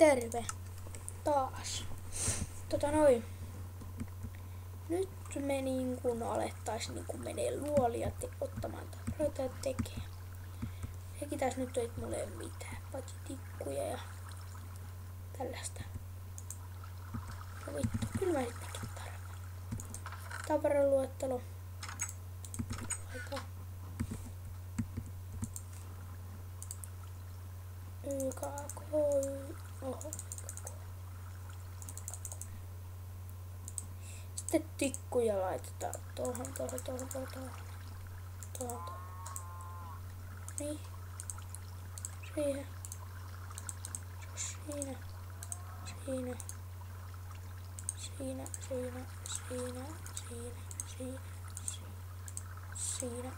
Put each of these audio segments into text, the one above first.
Terve. Taas. Nyt me niin kun alettais niin kun menee luolia ottamaan tavaroita ja tekee. Sekin taas nyt ei mulle mitään, paitsi tikkuja ja tällaista. No vittu, kyllä mä sittenkin tarvitsen. Tavaraluettelo. Sitten tikkuja laitetaan tuohon. Niin. Siihen. Siinä.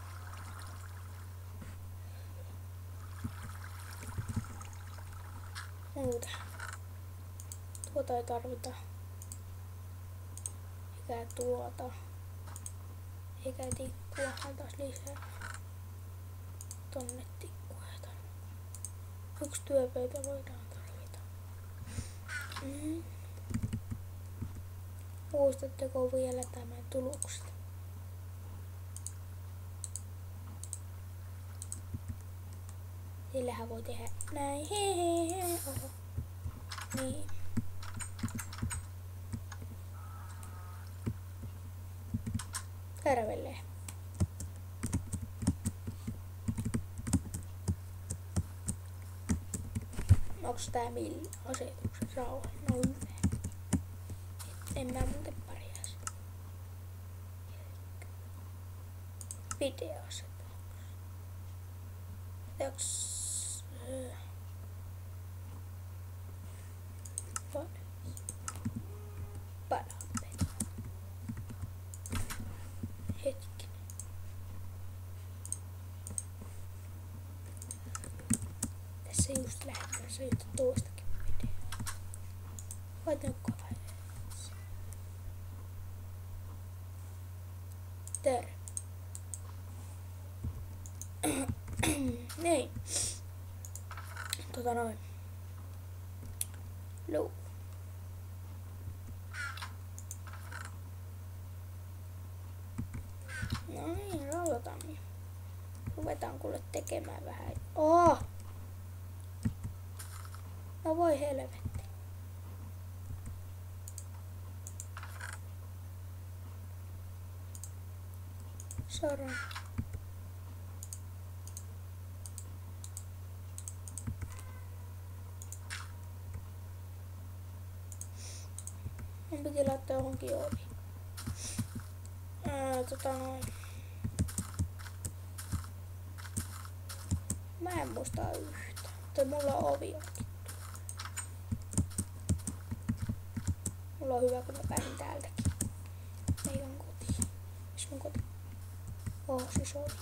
Muuta. Tuota ei tarvita. Eikä tuota. Eikä tikkua. Taas lisää. Tonne tikkua ei tarvita. Yksi työpöytä voidaan tarvita. Muistatteko vielä tämän tuloksen? Sillähän voi tehdä näin. Oho. Niin. Terveelle. Onks tää millä asetuksen rauha? No hyvä. En mä muuten pärjäisi. Videoasetus. Hetkinen. Tässä just lähdetään soittaa toistakin videoa. Laitanko aiheessa? Terve. Niin. Luu. No niin, rautatamia. Ruvetaan kuule tekemään vähän. No voi helvetti. Soro. Mun piti laittaa johonkin ovi. Mä en muista yhtä. Tai mulla on ovi onkin. Mulla on hyvä, kun mä pääsin täältäkin. Meidän kotiin. Missä mun koti? Siis ovi.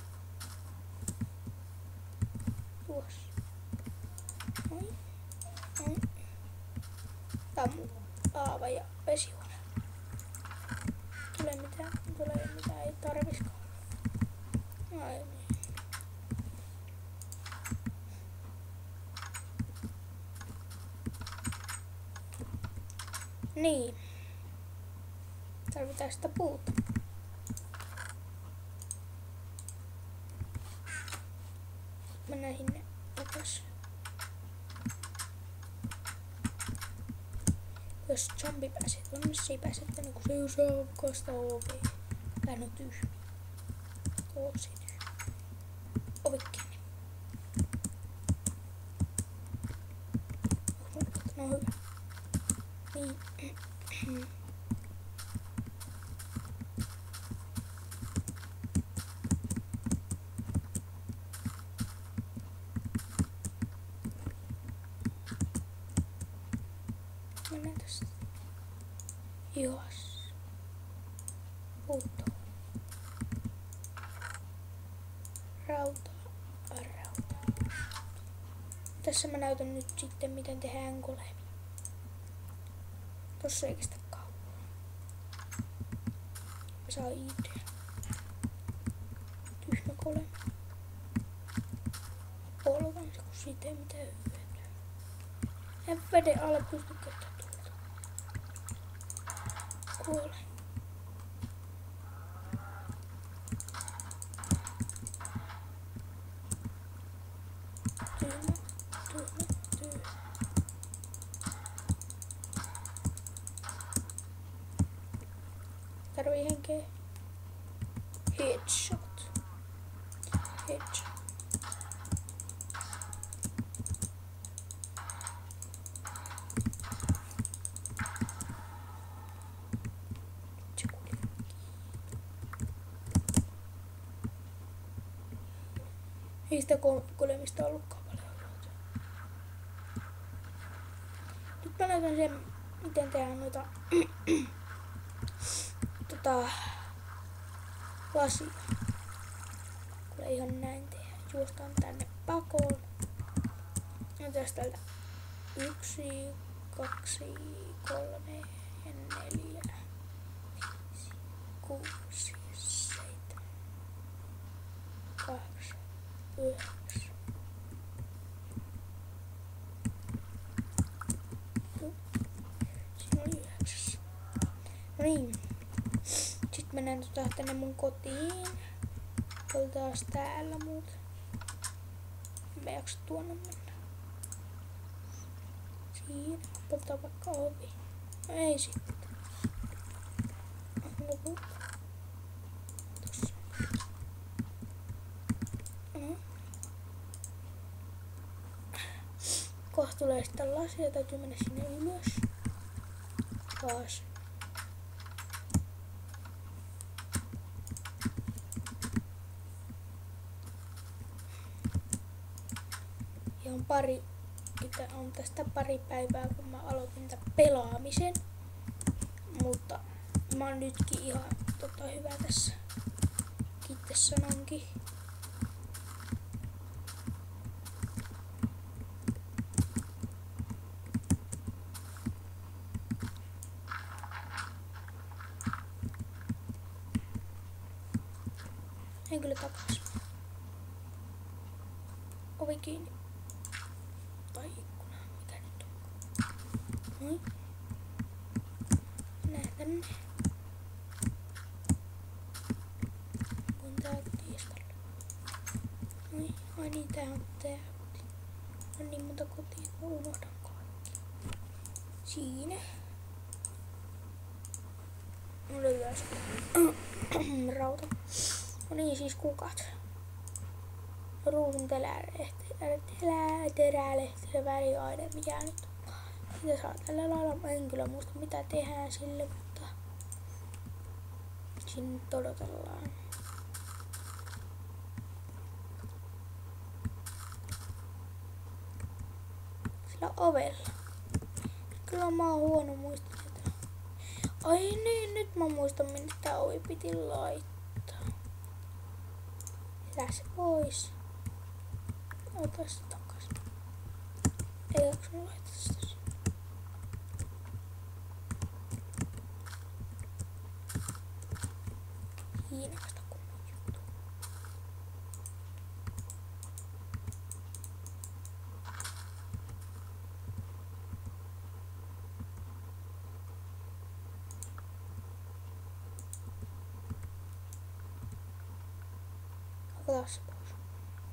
Tuossa. Noin. Tää on mun aava ja vesihuone. Tulee mitään, ei tarviskaan. Ai niin. Niin. Tarvitaan sitä puuta. Mennään sinne takas. Jos zombi pääsee tonne, se ei pääse tänne, kun se ei osaa kastaa ovea. Tää on tyhjä. Tosi tyhjä. Ovi kiinni. No hyvä. Niin. Mennään tästä. Jos. Puuttuu. Rauta. Tässä mä näytän nyt sitten, miten tehdään golemi. Tossa ei kestä kauan. Mä saan idea. Tyhmä golemi. Polvan se, kun siitä ei mitään hyötyä. En veden alle pysty käyttämään tuolta. Kuole. Tyhmä. Tarvii henkeä. Headshot. Ei sitä kuulemista ollutkaan paljon hyötyä. Nyt mä näytän sen, miten tehdään noita lasia. Kuule ihan näin tehdään. Juostaan tänne pakoon. Ja täältä 1, 2, 3 ja 4, 5, 6, 7, 8, 9. Siinä oli 9. No niin. Sitten mennään tänne mun kotiin. Oli taas täällä muut. Mä jaksa tuonne mennä. Siinä. Poltaa vaikka ovi. No ei sitten. No, tossa. Kohta tulee sitten lasia. Täytyy mennä sinne ylös. Taas. On tästä pari päivää, kun mä aloitin tämän pelaamisen, mutta mä oon nytkin ihan hyvä tässä. Itse sanonkin. En kyllä takas. Ovi kiinni. Tai ikkuna, mikä nyt on. Noin. Nää tänne. On täältä tiistalle. Noin. Ai niin, tää on tää. On niin monta kotia, mä unohdan kaikki. Siinä. Löyäs rauta. No niin, siis kukat. Ruusun terälehti, väriaine, mikä nyt on. Sitä saa tällä lailla. Mä en kyllä muista mitä tehdään sille, mutta sinne odotellaan. Sillä ovella. Kyllä mä oon huono muistaa. Ai niin, nyt mä muistan minne tää ovi piti laittaa. Jätä se pois. Ota se takas. Ei jaksanut laittaa sitä sinne. Hiinakasta kunnon juttu. Otetaan se pois.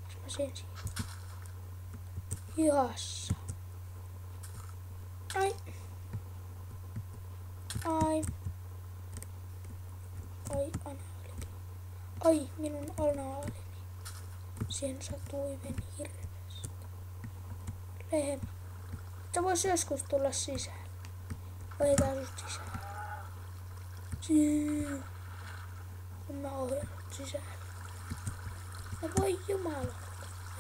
Jos mä sen siihen. Hihassa. Ai. Ai. Ai, anaali. Ai, minun anaalini. Siihen satui hirveästi. Lehmä. Sä vois joskus tulla sisään. Otetaan sut sisään. En mä ohjannut sisään. No voi jumala.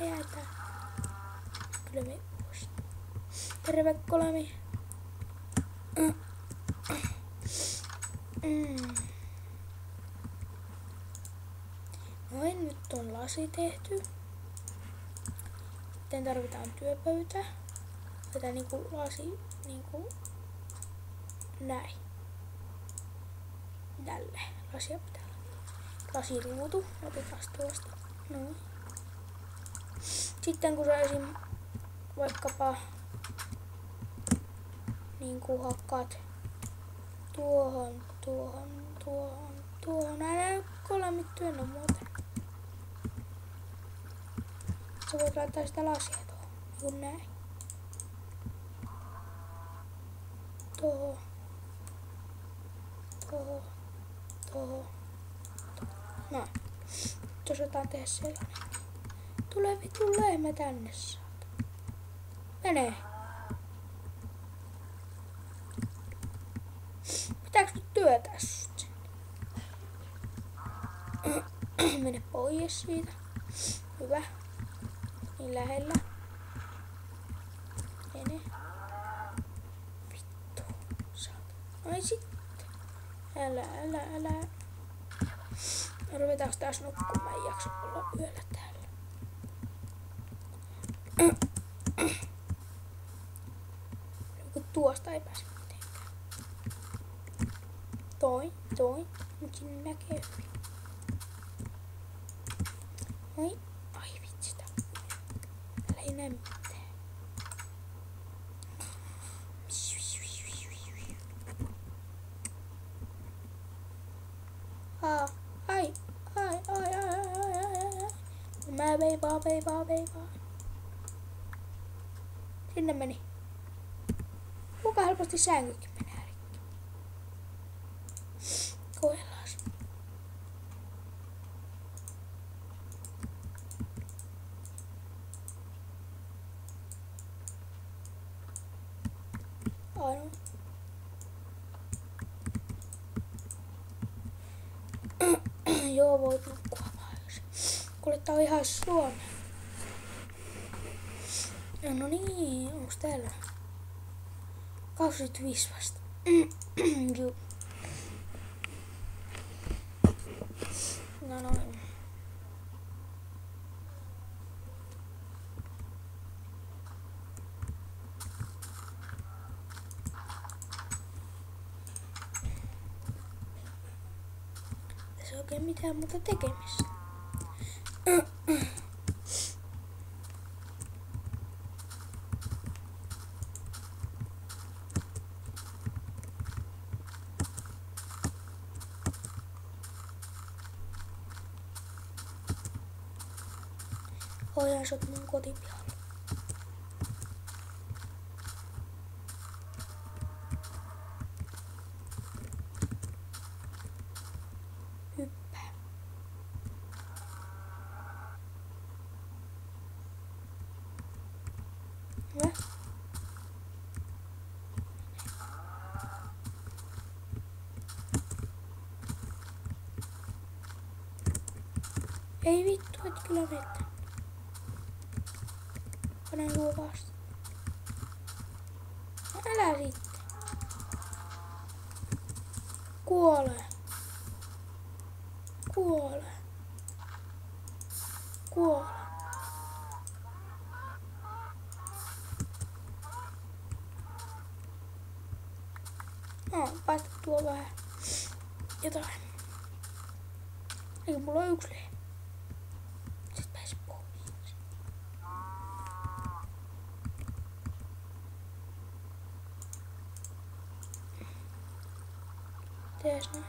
Jäätään. Kyllä me uudestaan. Terve Kolemi. Noin, nyt on lasi tehty. Sitten tarvitaan työpöytä. Tätä niinku lasi niinku näin. Tälle. Lasia pitää olla. Lasiruutu. Otetaan tuosta. Noin. Sitten kun saisin vaikkapa niin kuin hakkaat tuohon. Älä kolme työnnä muuten. Sä voit laittaa sitä lasia tuohon, niin kuin näin. Tuohon. Noin. Nyt osataan tehdä sellainen. Tule vittu lehmä tänne saata. Mene. Pitääks nyt työtää sut? Mene pois siitä. Hyvä. Niin lähellä. Mene. Vittu. Saata. Ai sitten. Älä. Ruvetaanko taas nukkumaan? Mä en jaksa olla yöllä täällä. Kun tuosta ei pääse mitenkään. Toi. Nyt sinne näkee hyvin. Oi. Ai vitsistä. Täällä ei näe mitään. Ai. Mä veivaa. Sinne meni. Kuinka helposti sänkykin menee rikki? Koellaan. Ainoa. Joo, voit nukkua vaiheessa. Kuule, tää on ihan Suomea. No niin, onks täällä? 25 vasta. Juu. No noin. Tässä ei oikein mitään muuta tekemistä. Ohjaan sut mun kotipihalla. Hyppää. Hyvä. Ei vittu, et kyllä vettä. Panen sua vasta. No älä sitten. Kuole. No, paista tuo vähän jotain. Eikö mulla on yksi lehmä? Sitten pääsi pois. Tees noin.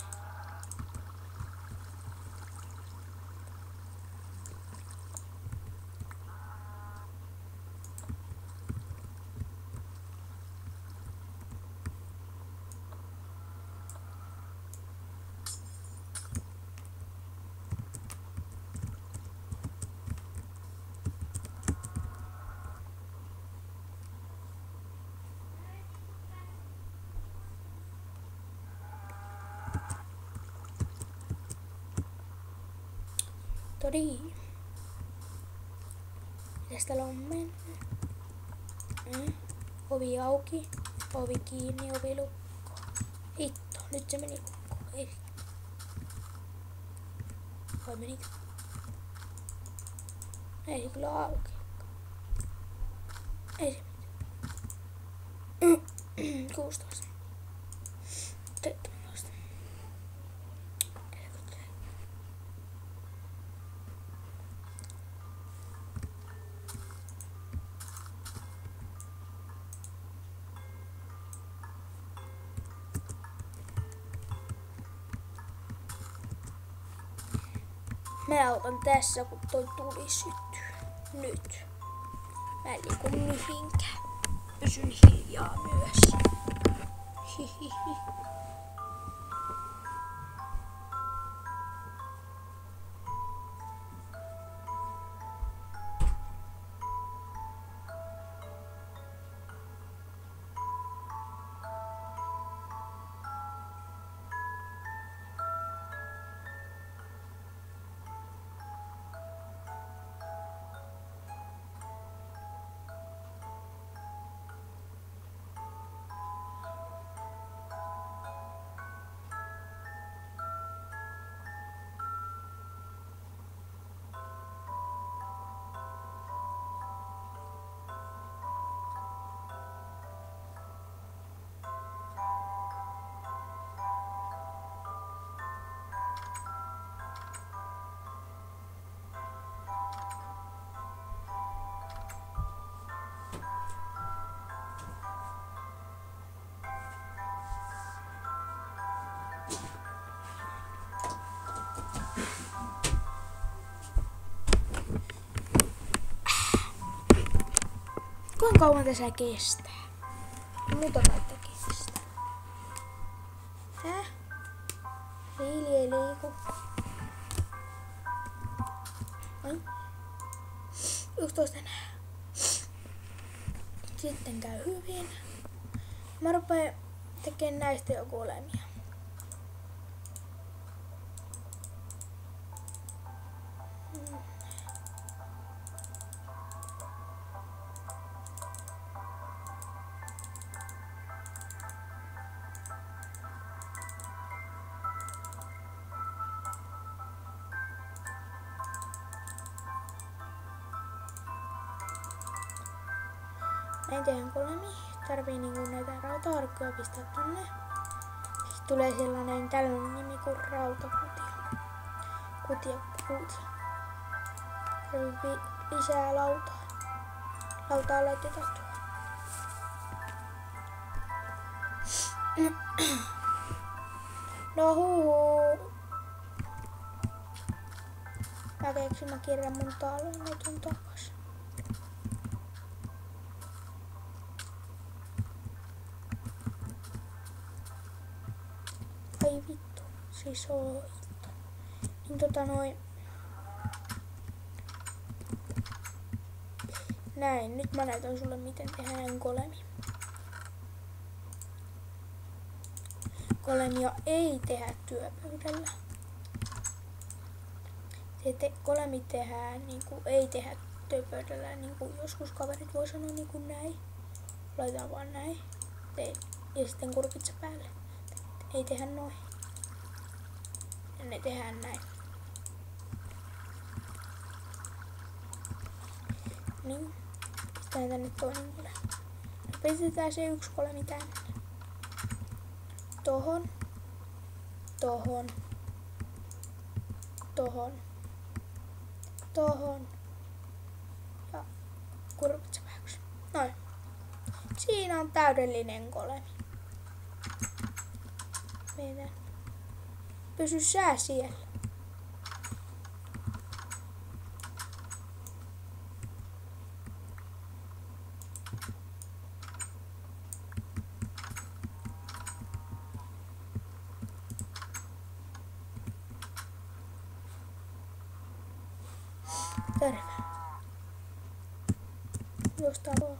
Tori. Mitäs täällä on mennyt? Ovi auki, ovi kiinni, ovi lukko. Hitto, nyt se meni lukko. Ei. Vai menikö? Ei se kyllä auki. Ei se mitään. 16. 17. Mä autan tässä, kun toi tuli syttyy. Nyt. Mä en liiku mihinkään. Pysyn hiljaa myös. Hihihi. Kuinka kauan tässä kestää? Muuta kautta kestää. Häh? Hiili ei liiku. Ai. 11 enää. Sitten käy hyvin. Mä rupeen tekemään näistä jo olemia. Näin tehdään kolmi. Tarvii niinku näitä rautaharkkoja pistää tonne. Sitten tulee sellainen tällainen nimi kuin rautakutia. Kutia. Tarvii lisää lautaa. Lautaa laitetaan tuohon. No huu. Mä keksin, mä kirjan mun talon etun takas. Ai vittu, siis soitto. Niin näin, nyt mä näytän sulle miten tehdään golemi. Golemia ei tehdä työpöydällä. Golemi tehdään niinku ei tehdä työpöydällä, niinku joskus kaverit voi sanoa niinku näin. Laitetaan vaan näin. Ja sitten kurpitsa päälle. Ei tehdä noin. Ja ne tehdään näin. Niin. Pistetään tänne toinen golemi. Pistetään se yksi golemi tänne. Tohon. Tohon. Tohon. Tohon. Ja kurpitsa pääksi. Noin. Siinä on täydellinen golemi. Meidän. Pysy sä siellä. Terve. Jostain tuo.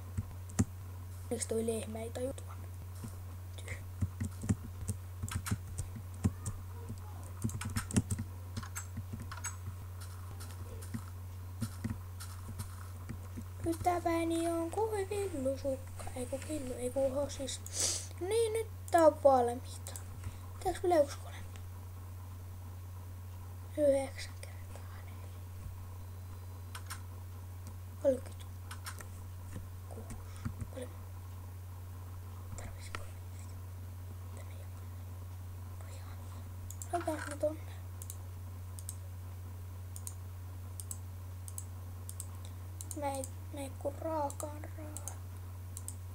Miksi toi lehmä ei taju tuon? Ystäväni on kuin villusukka. Ei kun hosis. Niin, nyt tää on valmiita. Tehdäänkö vielä yksi golemi? 9 kertaa 4. 36. Golemi. Tarvitsisi golemi. Tänne joku. Laitetaan ne tonne. Mä ei kun raakaan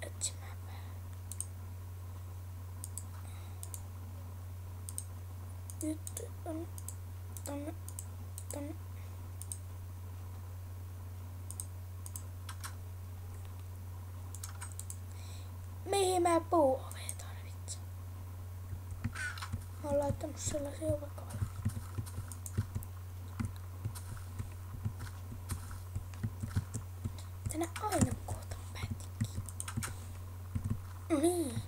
etsimään vähän. Nyt tonne. mä puuovea tarvitsen. Mä oon laittanut sellaisia jo vaikka valmiin. Tänä aina kohta pätkiä. Niin.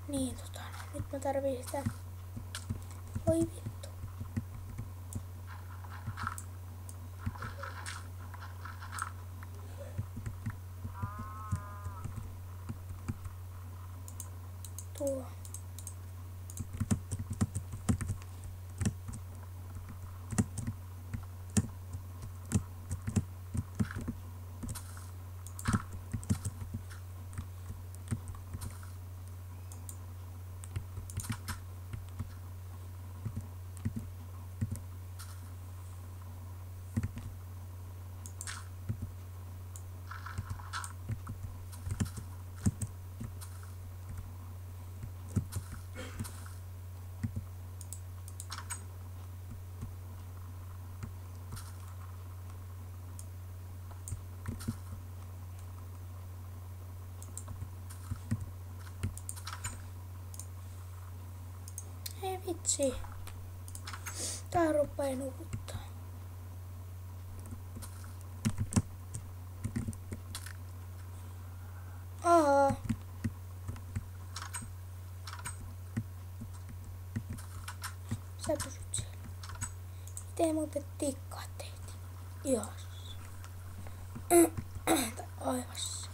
Niin nyt mä tarviin sitä. Oi vittu. Tuo. Ei vitsi. Tää rupee nukuttaa. Aa. Sä pysyt siellä. Miten muuten tikkaat teet? Jos. Tai aivassa.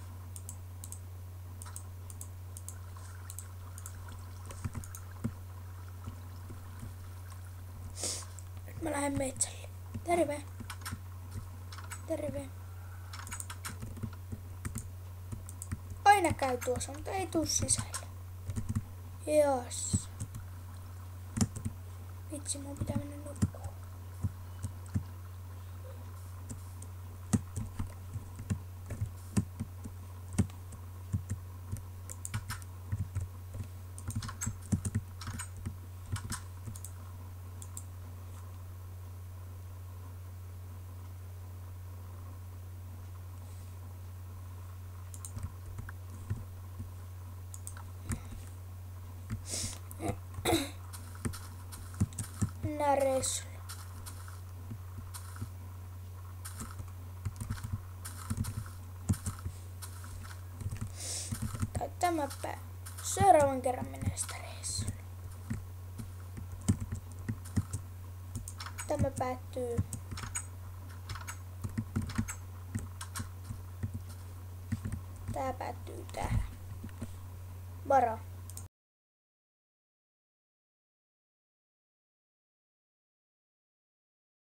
Nyt mä lähden metsälle. Terve. Terve. Aina käy tuossa, mutta ei tuu sisälle. Jos. Vitsi, mun pitää mennä nukkuun. Reissulla. Tai tämäpä seuraavan kerran menee sitä reissulla. Tämä päättyy tähän. Varo.